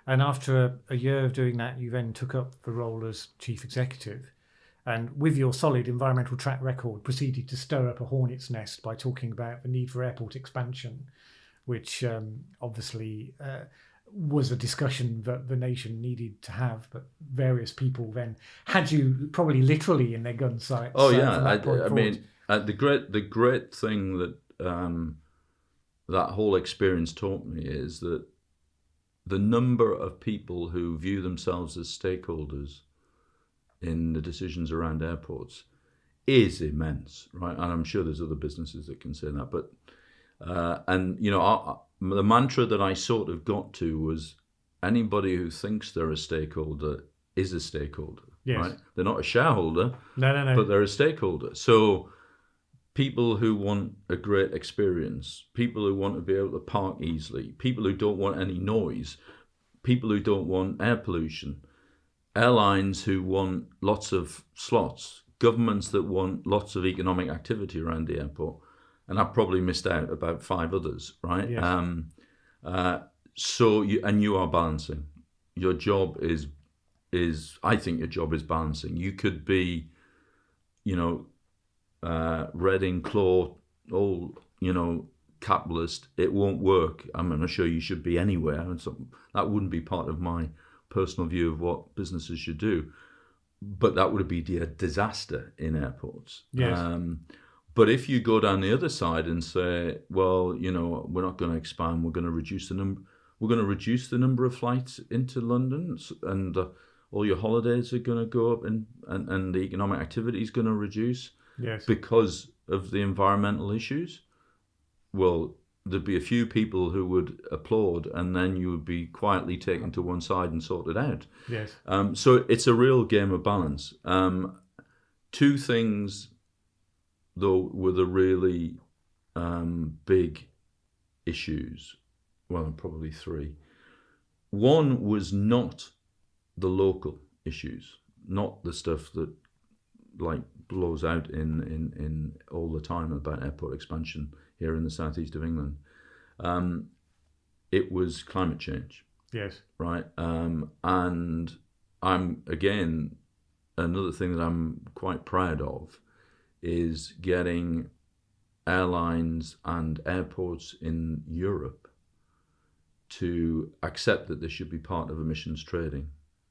And after a year of doing that, you then took up the role as chief executive. And with your solid environmental track record, proceeded to stir up a hornet's nest by talking about the need for airport expansion, which obviously was a discussion that the nation needed to have. But various people then had you probably literally in their gun sights. Oh yeah, I mean, the great thing that that whole experience taught me is that the number of people who view themselves as stakeholders in the decisions around airports is immense, right? And I'm sure there's other businesses that can say that. But and you know, the mantra that I sort of got to was anybody who thinks they're a stakeholder is a stakeholder. Yes. Right? They're not a shareholder, No. but they're a stakeholder. So people who want a great experience, people who want to be able to park easily, people who don't want any noise, people who don't want air pollution, airlines who want lots of slots, governments that want lots of economic activity around the airport, and I've probably missed out about 5 others, right? Yes. So you are balancing. Your job is I think your job is balancing. You could be, you know, Reading, Claw, all, you know, capitalist. It won't work. I'm not sure you should be anywhere, and so that wouldn't be part of my personal view of what businesses should do. But that would be a disaster in airports. Yes. But if you go down the other side and say, well, you know, we're not going to expand, we're going to reduce the number. We're going to reduce the number of flights into London, and all your holidays are going to go up, and the economic activity is going to reduce. Yes. Because of the environmental issues. Well, there'd be a few people who would applaud, and then you would be quietly taken to one side and sorted out. Yes. So it's a real game of balance. 2 things, though, were the really big issues. Well, probably 3. One was not the local issues, not the stuff that like blows out in all the time about airport expansion here in the southeast of England. It was climate change. Yes. Right. And I'm, again, another thing that I'm quite proud of is getting airlines and airports in Europe to accept that they should be part of emissions trading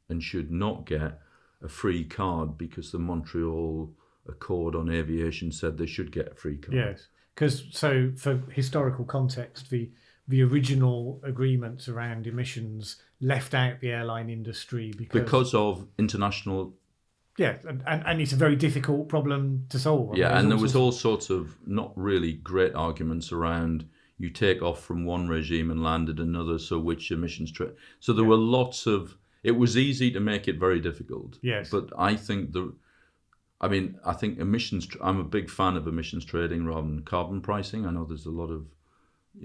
and should not get a free card because the Montreal Accord on Aviation said they should get a free card. Yes, because so for historical context, the original agreements around emissions left out the airline industry because of international. Yeah, and it's a very difficult problem to solve. Yeah, and there was all sorts of not really great arguments around you take off from one regime and land at another, so which emissions trade. So there were lots of. It was easy to make it very difficult. Yes. But I think I think emissions. I'm a big fan of emissions trading rather than carbon pricing. I know there's a lot of,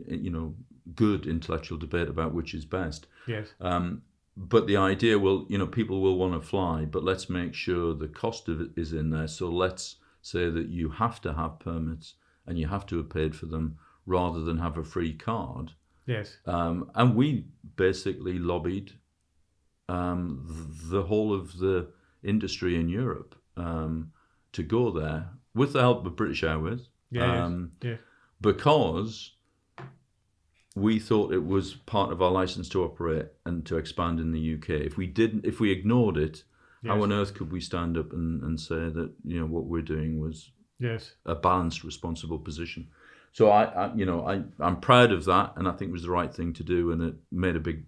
you know, good intellectual debate about which is best. Yes. But the idea, well, you know, people will want to fly, but let's make sure the cost of it is in there. So let's say that you have to have permits and you have to have paid for them rather than have a free card. Yes. And we basically lobbied the whole of the industry in Europe to go there with the help of British Airways. Because we thought it was part of our license to operate and to expand in the UK. If we ignored it, how on earth could we stand up and say that, you know, what we're doing was a balanced, responsible position? So I'm proud of that, and I think it was the right thing to do, and it made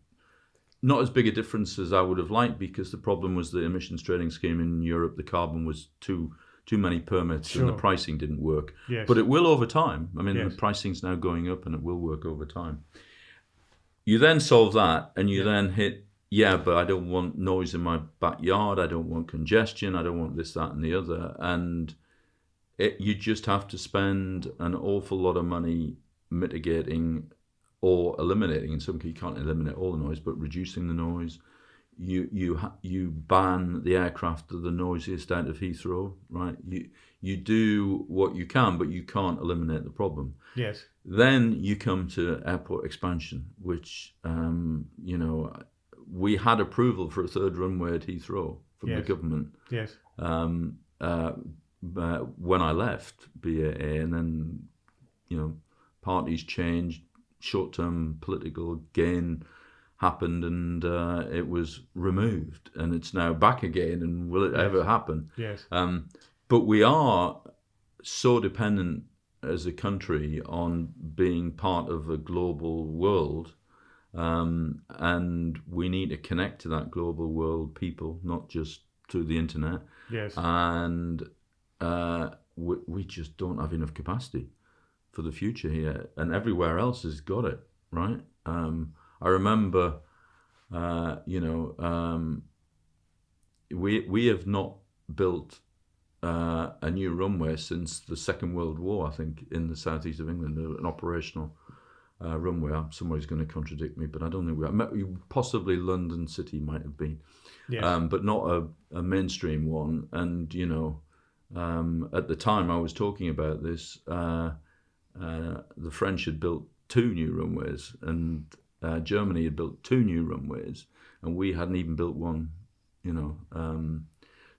not as big a difference as I would have liked, because the problem was the emissions trading scheme in Europe. The carbon was too many permits, and the pricing didn't work. Yes. But it will over time. I mean, the pricing's now going up, and it will work over time. You then solve that, and you then hit, but I don't want noise in my backyard. I don't want congestion. I don't want this, that, and the other. And you just have to spend an awful lot of money mitigating or eliminating. In some cases, you can't eliminate all the noise, but reducing the noise. You ban the aircraft that are the noisiest out of Heathrow, right? You do what you can, but you can't eliminate the problem. Yes. Then you come to airport expansion, which we had approval for a third runway at Heathrow from the government. Yes. When I left BAA, and then, parties changed, short-term political gain happened, and it was removed, and it's now back again. And will it ever happen? Yes. But we are so dependent as a country on being part of a global world, and we need to connect to that global world people, not just through the internet. Yes. And we just don't have enough capacity for the future here, and everywhere else has got it, right? I remember, we have not built a new runway since the Second World War, I think, in the southeast of England, an operational runway. Somebody's going to contradict me, but I don't think possibly London City might have been, yes. But not a mainstream one. And, at the time I was talking about this, the French had built 2 new runways, and Germany had built 2 new runways, and we hadn't even built one,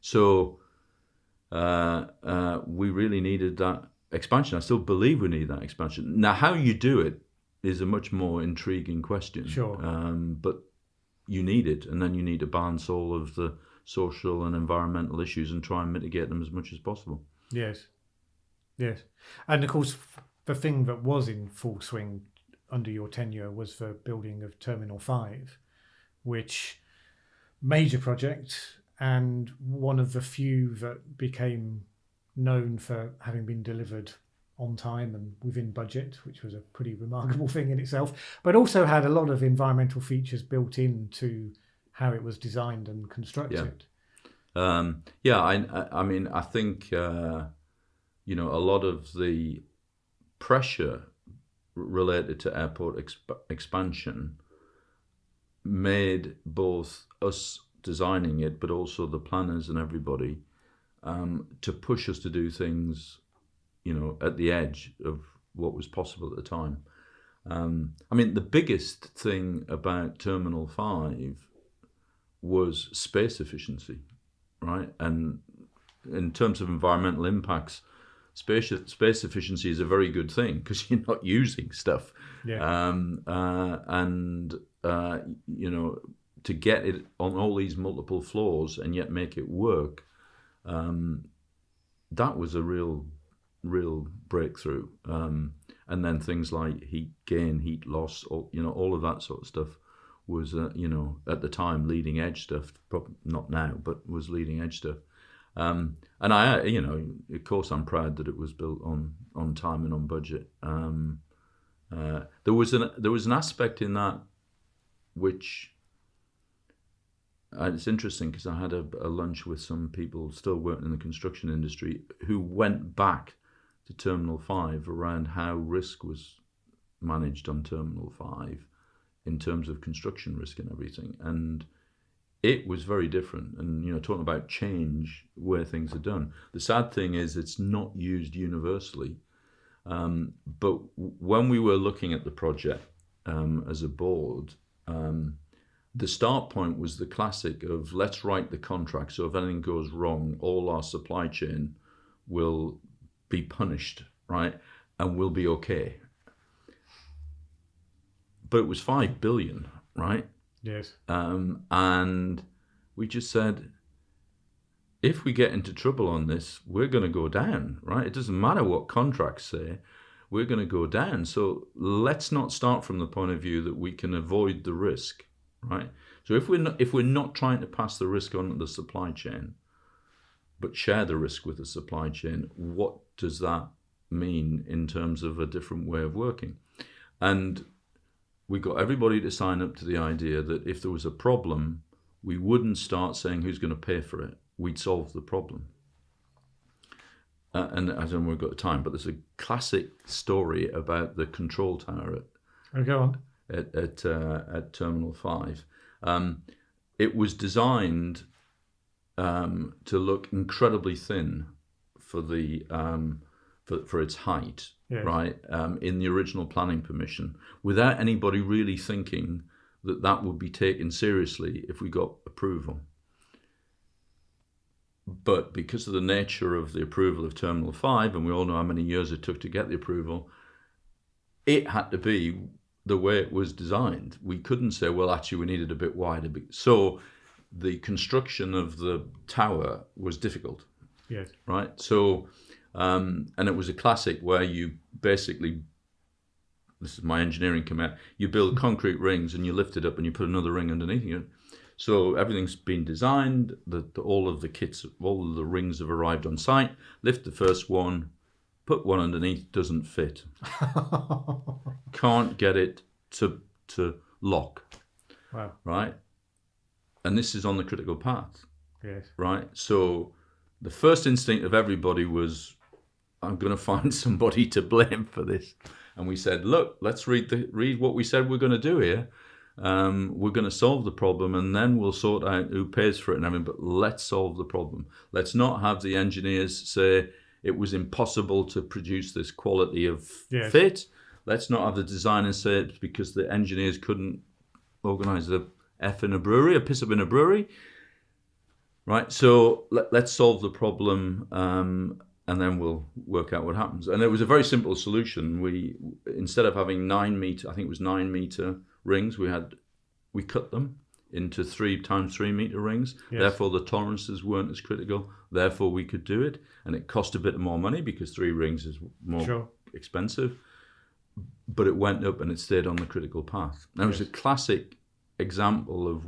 So we really needed that expansion. I still believe we need that expansion. Now, how you do it is a much more intriguing question. Sure. But you need it, and then you need to balance all of the social and environmental issues and try and mitigate them as much as possible. Yes. Yes. And of course, the thing that was in full swing under your tenure was the building of Terminal 5, which major project, and one of the few that became known for having been delivered on time and within budget, which was a pretty remarkable thing in itself, but also had a lot of environmental features built into how it was designed and constructed. I mean, I think, a lot of the pressure related to airport expansion made both us designing it, but also the planners and everybody, to push us to do things, at the edge of what was possible at the time. I mean, the biggest thing about Terminal 5 was space efficiency, right? And in terms of environmental impacts, space efficiency is a very good thing because you're not using stuff. Yeah. To get it on all these multiple floors and yet make it work, that was a real breakthrough. And then things like heat gain, heat loss, all of that sort of stuff was, at the time, leading edge stuff. Probably not now, but was leading edge stuff. And I, of course, I'm proud that it was built on time and on budget. There was an aspect in that which. It's interesting because I had a lunch with some people still working in the construction industry who went back to Terminal 5 around how risk was managed on Terminal 5 in terms of construction risk and everything. And it was very different. And, talking about change where things are done. The sad thing is it's not used universally. But when we were looking at the project as a board, the start point was the classic of let's write the contract so if anything goes wrong, all our supply chain will be punished, right? And we'll be okay. But it was 5 billion, right? Yes. And we just said, if we get into trouble on this, we're going to go down, right? It doesn't matter what contracts say, we're going to go down. So let's not start from the point of view that we can avoid the risk. Right. So if we're not trying to pass the risk on to the supply chain, but share the risk with the supply chain, what does that mean in terms of a different way of working? And we got everybody to sign up to the idea that if there was a problem, we wouldn't start saying who's going to pay for it. We'd solve the problem. And I don't know if we've got time, but there's a classic story about the control tower Go on. At Terminal 5. It was designed to look incredibly thin for the for its height, yes. right? In the original planning permission, without anybody really thinking that would be taken seriously if we got approval. But because of the nature of the approval of Terminal 5, and we all know how many years it took to get the approval, it had to be the way it was designed. We couldn't say, well, actually, we needed a bit wider. So the construction of the tower was difficult. Yes. Right? So, and it was a classic where you basically, this is my engineering command, you build concrete rings and you lift it up and you put another ring underneath it. So everything's been designed, all of the kits, all of the rings have arrived on site, lift the first one, put one underneath, doesn't fit. Can't get it to lock. Wow. Right? And this is on the critical path. Yes. Right? So the first instinct of everybody was, I'm going to find somebody to blame for this. And we said, look, let's read what we said we're going to do here. We're going to solve the problem, and then we'll sort out who pays for it and everything. But let's solve the problem. Let's not have the engineers say it was impossible to produce this quality of fit. Let's not have the designers say it's because the engineers couldn't organise a piss up in a brewery. Right. So let's solve the problem, and then we'll work out what happens. And it was a very simple solution. We, instead of having 9 meter, I think it was 9 meter rings, we cut them into 3 times 3 meter rings. Yes. Therefore, the tolerances weren't as critical. Therefore, we could do it, and it cost a bit more money because 3 rings is more expensive. But it went up and it stayed on the critical path. Now, it was a classic example of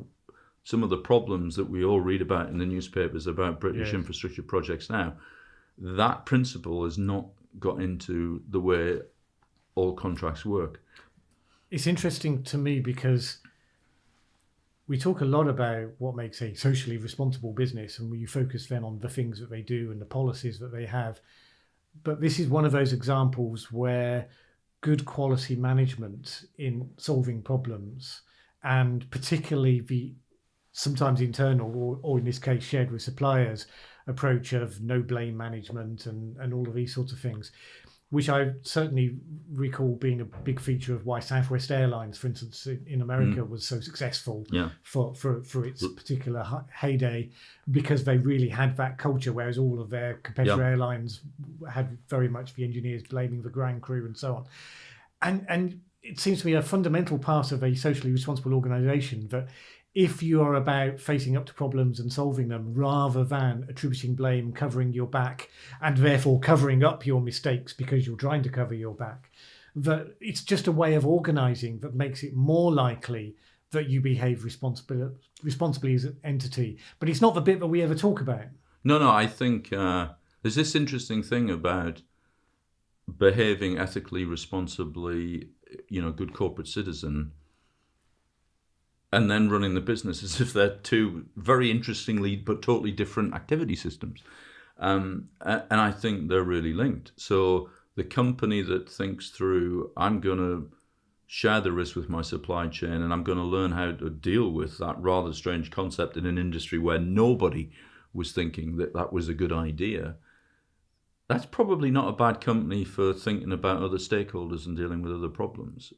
some of the problems that we all read about in the newspapers about British infrastructure projects now. That principle has not got into the way all contracts work. It's interesting to me because we talk a lot about what makes a socially responsible business, and you focus then on the things that they do and the policies that they have. But this is one of those examples where good quality management in solving problems, and particularly the sometimes internal or in this case shared with suppliers approach of no blame management and all of these sorts of things, which I certainly recall being a big feature of why Southwest Airlines, for instance, in America was so successful for its particular heyday, because they really had that culture, whereas all of their competitor airlines had very much the engineers blaming the ground crew and so on. And it seems to be a fundamental part of a socially responsible organisation that if you are about facing up to problems and solving them rather than attributing blame, covering your back, and therefore covering up your mistakes because you're trying to cover your back, that it's just a way of organising that makes it more likely that you behave responsibly as an entity. But it's not the bit that we ever talk about. No, I think there's this interesting thing about behaving ethically, responsibly, good corporate citizen, and then running the business as if they're two very interestingly but totally different activity systems. And I think they're really linked. So the company that thinks through, I'm going to share the risk with my supply chain and I'm going to learn how to deal with that rather strange concept in an industry where nobody was thinking that was a good idea, that's probably not a bad company for thinking about other stakeholders and dealing with other problems.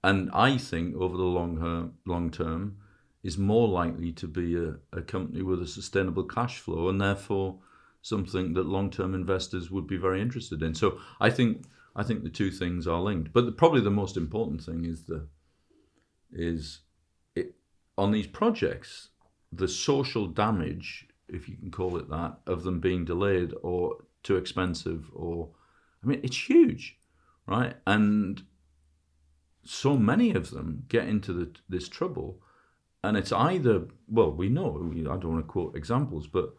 And I think over the long term is more likely to be a company with a sustainable cash flow, and therefore something that long-term investors would be very interested in. So I think the two things are linked. But probably the most important thing is on these projects, the social damage, if you can call it that, of them being delayed or too expensive, it's huge, right? And so many of them get into this trouble, and it's either, we know, I don't want to quote examples, but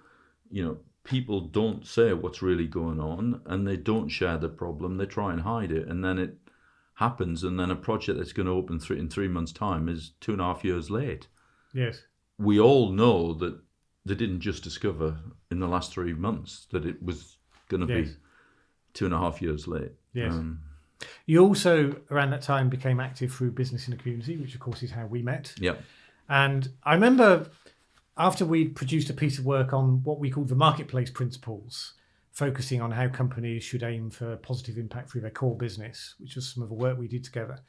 people don't say what's really going on, and they don't share the problem. They try and hide it, and then it happens, and then a project that's going to open in 3 months' time is 2.5 years late. Yes, we all know that they didn't just discover in the last 3 months that it was going to be 2.5 years late. Yes. You also, around that time, became active through Business in the Community, which, of course, is how we met. Yeah. And I remember after we produced a piece of work on what we called the marketplace principles, focusing on how companies should aim for positive impact through their core business, which was some of the work we did together.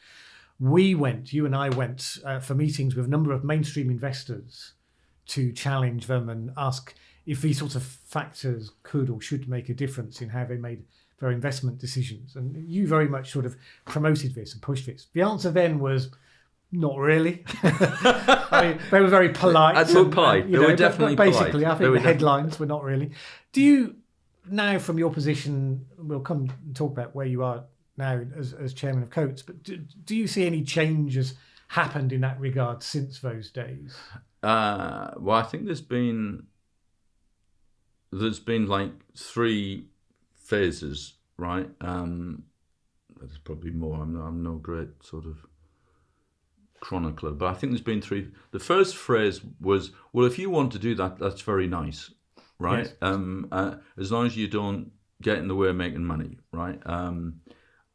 you and I went for meetings with a number of mainstream investors to challenge them and ask if these sorts of factors could or should make a difference in how they made their investment decisions. And you very much sort of promoted this and pushed this. The answer then was, not really. I mean, they were very polite. They were polite. They were definitely polite. Basically, I think the headlines were not really. Do you, now from your position, we'll come and talk about where you are now as chairman of Coates, but do you see any changes happened in that regard since those days? Well, I think there's been like 3 phases, right? There's probably more. I'm no great sort of chronicler, but I think there's been 3. The first phrase was, well, if you want to do that, that's very nice, right? Yes. As long as you don't get in the way of making money, right?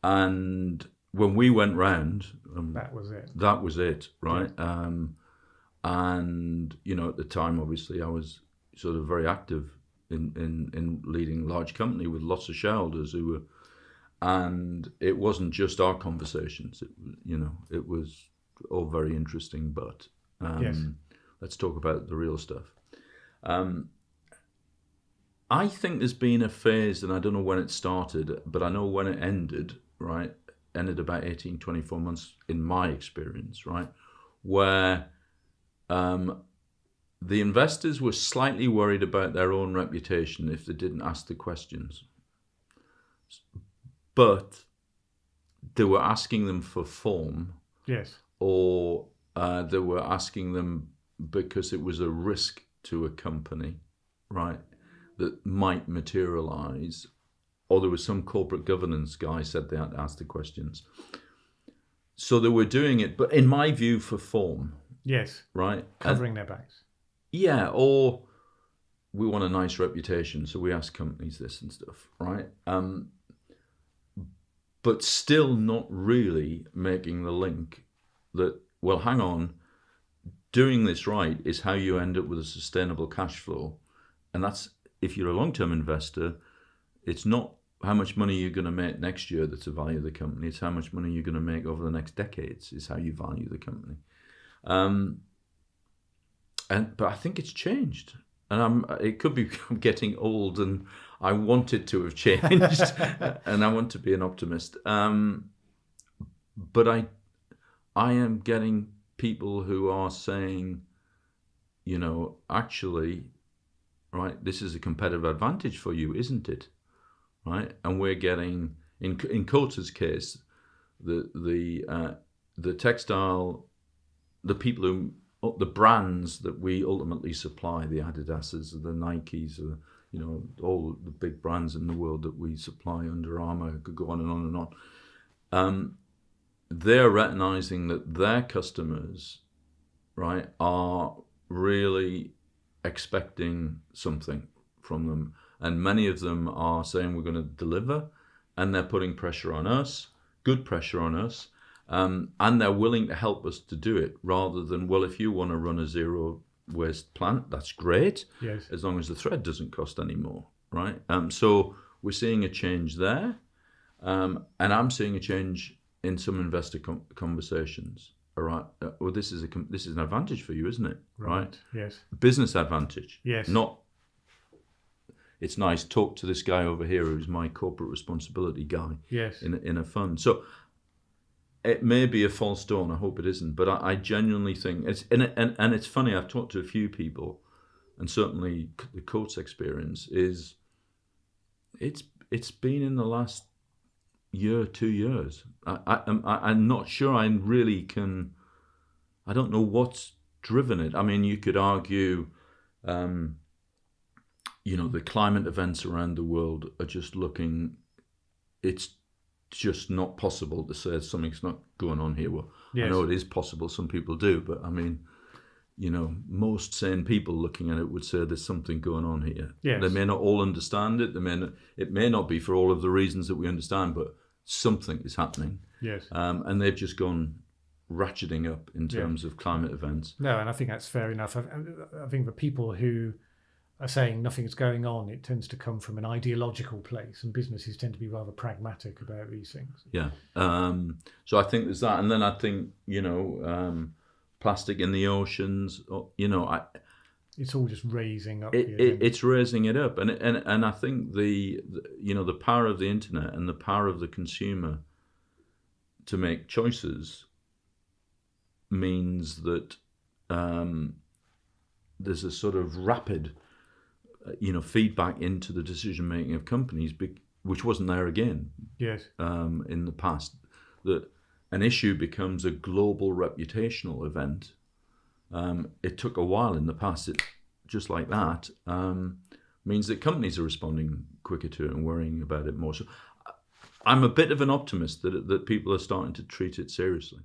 And when we went round, that was it. That was it, right? Yeah. And at the time, obviously, I was sort of very active in leading a large company with lots of shareholders who were, and it wasn't just our conversations. It was all very interesting, but yes. Let's talk about the real stuff. I think there's been a phase, and I don't know when it started, but I know when it ended, right? Ended about 18, 24 months in my experience, right? Where the investors were slightly worried about their own reputation if they didn't ask the questions. But they were asking them for form. Yes. Or they were asking them because it was a risk to a company, right, that might materialize. Or there was some corporate governance guy said they had to ask the questions. So they were doing it, but in my view, for form. Yes. Right? Covering their backs. Yeah, or we want a nice reputation, so we ask companies this and stuff, right? But still not really making the link that, well, hang on, doing this right is how you end up with a sustainable cash flow. And that's, if you're a long-term investor, it's not how much money you're going to make next year that's the value of the company. It's how much money you're going to make over the next decades is how you value the company. But I think it's changed. And it could be I'm getting old and I want it to have changed. And I want to be an optimist. But I am getting people who are saying, actually, right, this is a competitive advantage for you, isn't it? Right? And we're getting, in Coates' case, the textile, the people who, the brands that we ultimately supply, the Adidas's, the Nikes, all the big brands in the world that we supply, Under Armour, could go on and on and on. They're recognizing that their customers, right, are really expecting something from them. And many of them are saying we're going to deliver, and they're putting pressure on us, good pressure on us, and they're willing to help us to do it, rather than, well, if you want to run a zero waste plant, that's great, yes, as long as the thread doesn't cost any more, right? So we're seeing a change there, and I'm seeing a change in some investor conversations. All right, well, this is an advantage for you, isn't it? Right? Yes. Business advantage. Yes. Not. It's nice. Talk to this guy over here who's my corporate responsibility guy. Yes. In a fund. So it may be a false dawn. I hope it isn't. But I genuinely think it's and it's funny. I've talked to a few people, and certainly the Coates experience is. It's been in the last year, 2 years. I'm not sure I really can. I don't know what's driven it. I mean, you could argue. The climate events around the world are just looking. It's just not possible to say something's not going on here. Well, yes. I know it is possible. Some people do, but I mean, most sane people looking at it would say there's something going on here. Yes. They may not all understand it. It may not be for all of the reasons that we understand, but something is happening. Yes. And they've just gone ratcheting up in terms of climate events. No, and I think that's fair enough. I think the people who are saying nothing's going on, it tends to come from an ideological place, and businesses tend to be rather pragmatic about these things. Yeah. So I think there's that, and then I think plastic in the oceans. It's all just raising up. It's raising it up, and I think the power of the internet and the power of the consumer to make choices means that there's a sort of rapid feedback into the decision making of companies, which wasn't there again. Yes. In the past, that an issue becomes a global reputational event. It took a while in the past. It just like that means that companies are responding quicker to it and worrying about it more. So I'm a bit of an optimist that people are starting to treat it seriously.